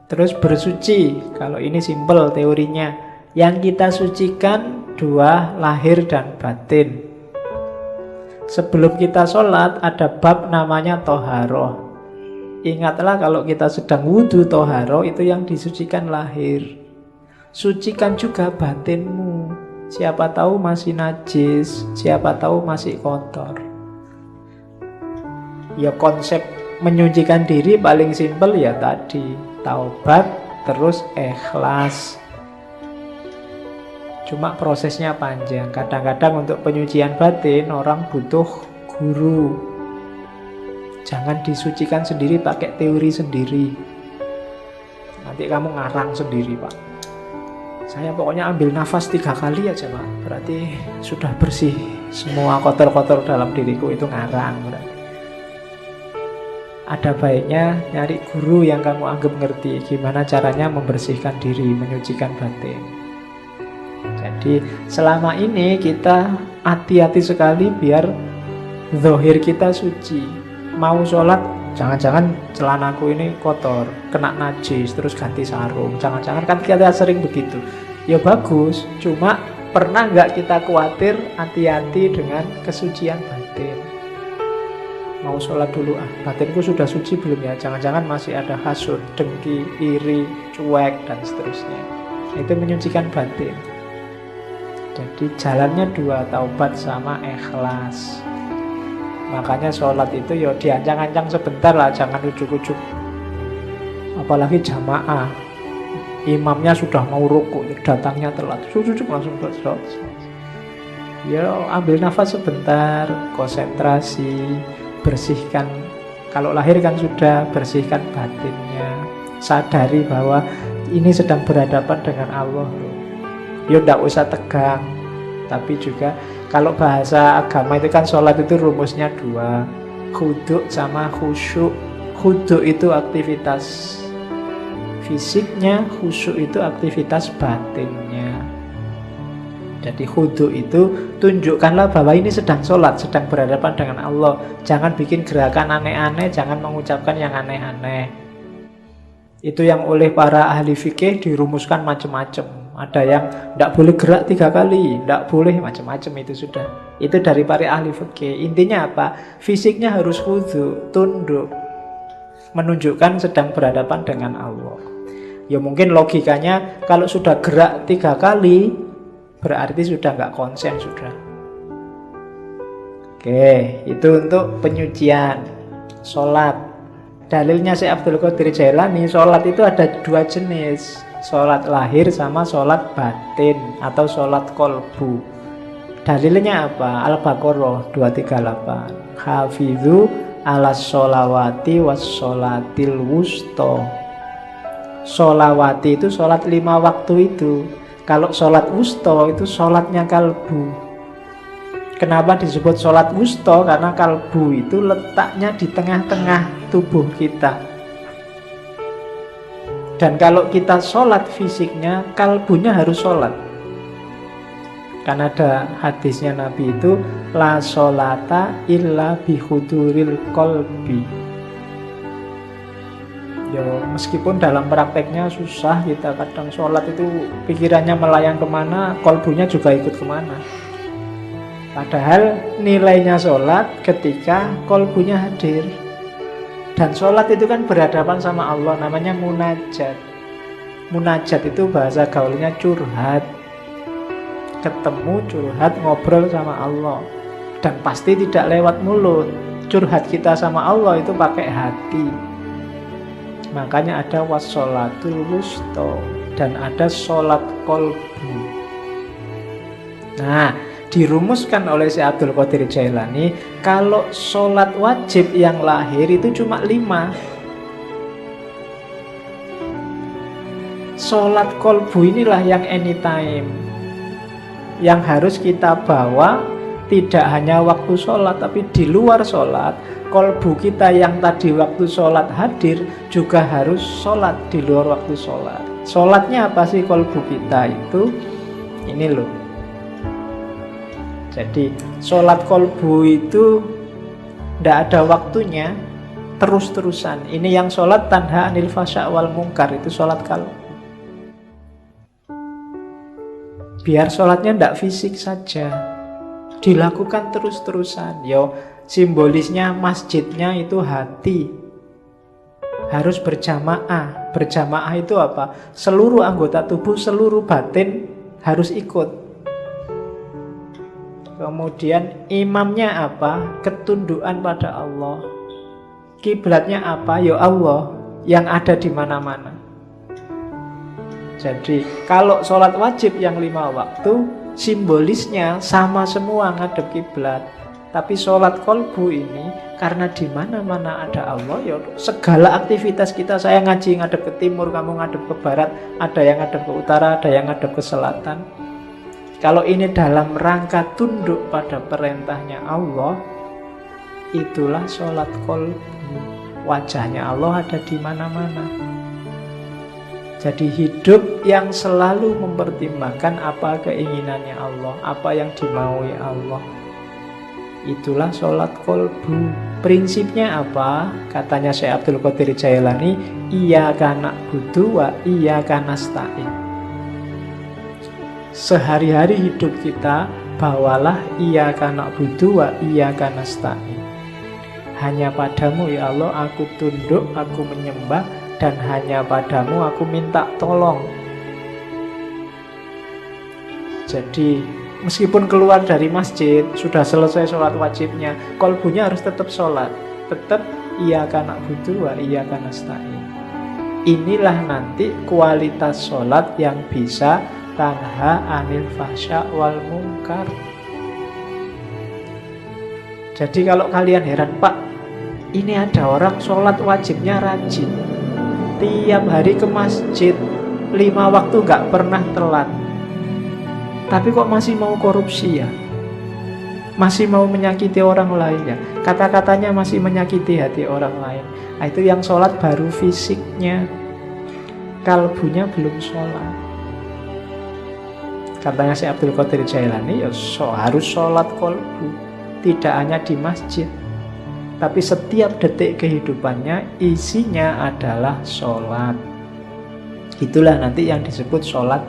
Terus bersuci, kalau ini simpel teorinya. Yang kita sucikan dua, lahir dan batin. Sebelum kita sholat ada bab namanya toharoh. Ingatlah kalau kita sedang wudhu toharoh, itu yang disucikan lahir. Sucikan juga batinmu. Siapa tahu masih najis, siapa tahu masih kotor. Ya konsep menyucikan diri paling simpel ya tadi, taubat terus ikhlas. Cuma prosesnya panjang. Kadang-kadang untuk penyucian batin orang butuh guru. Jangan disucikan sendiri pakai teori sendiri. Nanti kamu ngarang sendiri, Pak. Saya pokoknya ambil nafas 3 kali aja, Pak. Berarti sudah bersih. Semua kotor-kotor dalam diriku itu ngarang berarti. Ada baiknya nyari guru yang kamu anggap ngerti gimana caranya membersihkan diri, menyucikan batin. Jadi selama ini kita hati-hati sekali biar zahir kita suci. Mau sholat, jangan-jangan celanaku ini kotor, kena najis, terus ganti sarung. Jangan-jangan kan kita sering begitu. Ya bagus, cuma pernah nggak kita khawatir hati-hati dengan kesucian batin? Mau sholat dulu, batinku sudah suci belum ya? Jangan-jangan masih ada hasud, dengki, iri, cuek, dan seterusnya. Itu menyucikan batin. Jadi jalannya dua, taubat sama ikhlas. Makanya sholat itu ya diancang-ancang sebentar lah, jangan ujuk-ujuk. Apalagi jamaah, imamnya sudah mau rukuk, datangnya telat, ujuk-ujuk langsung sholat. Ya ambil nafas sebentar, konsentrasi, bersihkan. Kalau lahir kan sudah, bersihkan batinnya. Sadari bahwa ini sedang berhadapan dengan Allah. Ya tidak usah tegang. Tapi juga kalau bahasa agama itu kan sholat itu rumusnya 2, khudu' sama khusyuk. Khudu' itu aktivitas fisiknya, khusyuk itu aktivitas batinnya. Jadi khudu' itu tunjukkanlah bahwa ini sedang sholat, sedang berhadapan dengan Allah. Jangan bikin gerakan aneh-aneh, jangan mengucapkan yang aneh-aneh. Itu yang oleh para ahli fikih dirumuskan macam-macam. Ada yang tidak boleh gerak 3 kali, tidak boleh macam-macam, itu sudah. Itu dari para ahli fikih. Intinya apa? Fisiknya harus khudu', tunduk, menunjukkan sedang berhadapan dengan Allah. Ya mungkin logikanya kalau sudah gerak 3 kali berarti sudah nggak konsen sudah. Oke, itu untuk penyucian sholat. Dalilnya Syekh Abdul Qadir Jailani, sholat itu ada 2 jenis, sholat lahir sama sholat batin atau sholat kolbu. Dalilnya apa? Al-Baqarah 238. Hafidhu ala sholawati was sholatil wusto. Sholawati itu sholat 5 waktu itu. Kalau sholat wusto itu sholatnya kalbu. Kenapa disebut sholat wusto? Karena kalbu itu letaknya di tengah-tengah tubuh kita. Dan kalau kita sholat fisiknya, kalbunya harus sholat. Karena ada hadisnya Nabi itu, la sholata illa bihuduril kolbi. Ya, meskipun dalam prakteknya susah, kita kadang sholat itu pikirannya melayang kemana, kolbunya juga ikut kemana. Padahal nilainya sholat ketika kolbunya hadir. Dan sholat itu kan berhadapan sama Allah, namanya munajat. Munajat itu bahasa gaulnya curhat. Ketemu, curhat, ngobrol sama Allah. Dan pasti tidak lewat mulut. Curhat kita sama Allah itu pakai hati. Makanya ada wassolatul wusto dan ada sholat kolbu. Nah, dirumuskan oleh Syekh Abdul Qadir Jailani, kalau sholat wajib yang lahir itu cuma 5. Sholat kolbu inilah yang anytime, yang harus kita bawa tidak hanya waktu sholat, tapi di luar sholat. Kolbu kita yang tadi waktu sholat hadir juga harus sholat di luar waktu sholat. Sholatnya apa sih kolbu kita itu? Ini loh. Jadi sholat kolbu itu tidak ada waktunya. terus-terusan. Ini yang sholat tanha anil fasya wal mungkar, itu sholat kalbu. Biar sholatnya tidak fisik saja, dilakukan terus-terusan. Yo, simbolisnya masjidnya itu hati, harus berjamaah. Berjamaah itu apa? Seluruh anggota tubuh, seluruh batin harus ikut. Kemudian imamnya apa? Ketundukan pada Allah. Kiblatnya apa? Ya Allah yang ada di mana-mana. Jadi kalau sholat wajib yang 5 waktu, simbolisnya sama semua ngadep kiblat. Tapi sholat kolbu ini karena di mana-mana ada Allah, ya segala aktivitas kita, saya ngaji ngadep ke timur, kamu ngadep ke barat, ada yang ngadep ke utara, ada yang ngadep ke selatan. Kalau ini dalam rangka tunduk pada perintahnya Allah, itulah sholat kolbu. Wajahnya Allah ada di mana-mana. Jadi hidup yang selalu mempertimbangkan apa keinginannya Allah, apa yang dimaui Allah. Itulah sholat kolbu. Prinsipnya apa? Katanya Syekh Abdul Qadir Jailani, iyyaka na'budu wa iyyaka nasta'in. Sehari-hari hidup kita bawalah iyyaka na'budu wa iyyaka nasta'in. Hanya padamu ya Allah aku tunduk, aku menyembah, dan hanya padamu aku minta tolong. Jadi meskipun keluar dari masjid, sudah selesai sholat wajibnya, kolbunya harus tetap sholat, tetap iyyaka na'budu wa iyyaka nasta'in. Inilah nanti kualitas sholat yang bisa tanha anil fahsya wal mungkar. Jadi kalau kalian heran, Pak, ini ada orang sholat wajibnya rajin, tiap hari ke masjid, 5 waktu gak pernah telat, tapi kok masih mau korupsi ya? Masih mau menyakiti orang lain ya? Kata-katanya masih menyakiti hati orang lain. Nah, itu yang sholat baru fisiknya, kalbunya belum sholat. Katanya Syekh Abdul Qadir Jailani, ya harus sholat kolbu. Tidak hanya di masjid, tapi setiap detik kehidupannya isinya adalah sholat. Itulah nanti yang disebut sholat